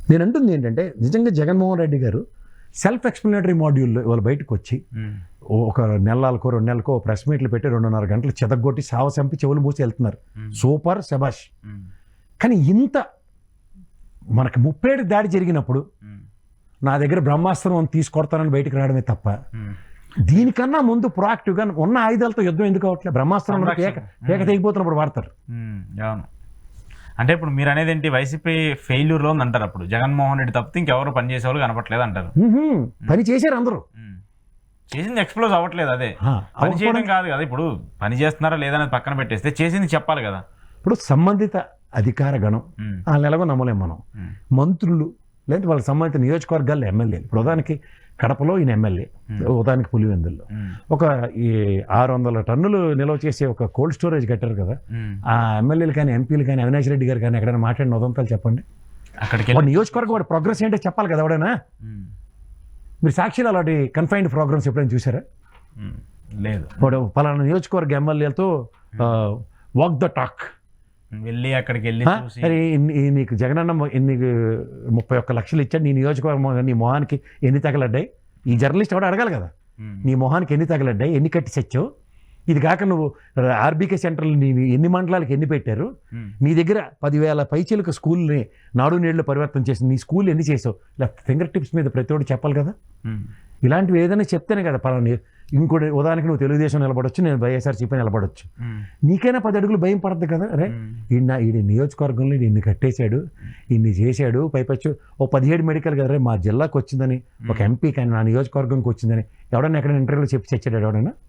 నేను అంటుంది ఏంటంటే నిజంగా జగన్మోహన్ రెడ్డి గారు సెల్ఫ్ ఎక్స్ప్లెనేటరీ మాడ్యూల్లో ఇవాళ బయటకు వచ్చి ఒక నెలకో 2 నెలలకో ప్రెస్ మీట్లు పెట్టి 2.5 గంటలు చెదగొట్టి సావసంపి చెవులు మూసి వెళ్తున్నారు. సూపర్ శబాష్. కానీ ఇంత మనకి 37 దాడి జరిగినప్పుడు నా దగ్గర బ్రహ్మాస్త్రం తీసుకొడతానని బయటకు రావడమే తప్ప దీనికన్నా ముందు ప్రొయాక్టివ్గా ఉన్న ఆయుధాలతో యుద్ధం ఎందుకు అవట్లేదు? బ్రహ్మాస్త్రం ఏక తెగిపోతున్నప్పుడు వాడతారు. అంటే ఇప్పుడు మీరు అనేది ఏంటి, వైసీపీ ఫెయిల్యూర్లో ఉందంటారు. అప్పుడు జగన్మోహన్ రెడ్డి తప్పితే ఇంకెవరు పని చేసేవాళ్ళు కనపట్లేదు అంటారు. పని చేశారు అందరూ, చేసింది ఎక్స్ప్లోజ్ అవ్వట్లేదు. అదే పని చేయడం కాదు కదా, ఇప్పుడు పని చేస్తున్నారా లేదనేది పక్కన పెట్టేస్తే చేసింది చెప్పాలి కదా. ఇప్పుడు సంబంధిత అధికార గణం వాళ్ళని ఎలాగో నమ్మలేం మనం. మంత్రులు లేదంటే వాళ్ళకి సంబంధిత నియోజకవర్గాల్లో ఎమ్మెల్యేలు, ఇప్పుడు ఉదాహరణకి కడపలో ఈయన ఎమ్మెల్యే, ఉదాహరణకి పులివెందుల్లో ఒక 600 టన్నులు నిల్వ చేసే ఒక కోల్డ్ స్టోరేజ్ కట్టారు కదా. ఆ ఎమ్మెల్యేలు కానీ ఎంపీలు కానీ అవినాష్ రెడ్డి గారు కానీ ఎక్కడైనా మాట్లాడిన ఉదంతాలు చెప్పండి. అక్కడికి నియోజకవర్గం వాడి ప్రోగ్రెస్ ఏంటో చెప్పాలి కదా ఎవడైనా. మీరు సాక్షిలో అలాంటి కన్ఫైన్డ్ ప్రోగ్రామ్స్ ఎప్పుడైనా చూసారా? లేదు. వాడు పలానా నియోజకవర్గ ఎమ్మెల్యేలతో వాక్ ద టాక్ వెళ్ళి అక్కడికి వెళ్ళి సరే నీకు జగనన్న నీకు 31 లక్షలు ఇచ్చాడు, నీ నియోజకవర్గం నీ మొహానికి ఎన్ని తగలడ్డాయి? ఈ జర్నలిస్ట్ కూడా అడగాలి కదా, నీ మొహానికి ఎన్ని తగలడ్డాయి, ఎన్ని కట్టి చచ్చావు? ఇది కాక నువ్వు ఆర్బీకే సెంటర్లు నీ ఎన్ని మండలాలకు ఎన్ని పెట్టారు? నీ దగ్గర 10,000 పైచీలకు స్కూల్ని నాడు నేడులో పరివర్తన చేసి నీ స్కూల్ ఎన్ని చేసావు? ఇలా ఫింగర్ టిప్స్ మీద ప్రతి ఒక్కటి చెప్పాలి కదా. ఇలాంటివి ఏదైనా చెప్తేనే కదా పలానా. ఇంకోటి ఉదాహరణకి నువ్వు తెలుగుదేశం నిలబడొచ్చు, నేను వైఎస్ఆర్సీపీ నిలబడొచ్చు. నీకైనా 10 అడుగులు భయం పడద్దు కదా. అరే ఈయన నియోజకవర్గంలో ఇన్ని కట్టేశాడు, ఇన్ని చేశాడు, పైపచ్చు ఓ 17 మెడికల్ కదా మా జిల్లాకు వచ్చిందని, ఒక ఎంపీ కానీ నా నియోజకవర్గంకి వచ్చిందని ఎవడన్నా ఎక్కడైనా ఇంటర్వ్యూలో చెప్పి చచ్చాడు ఎవడైనా?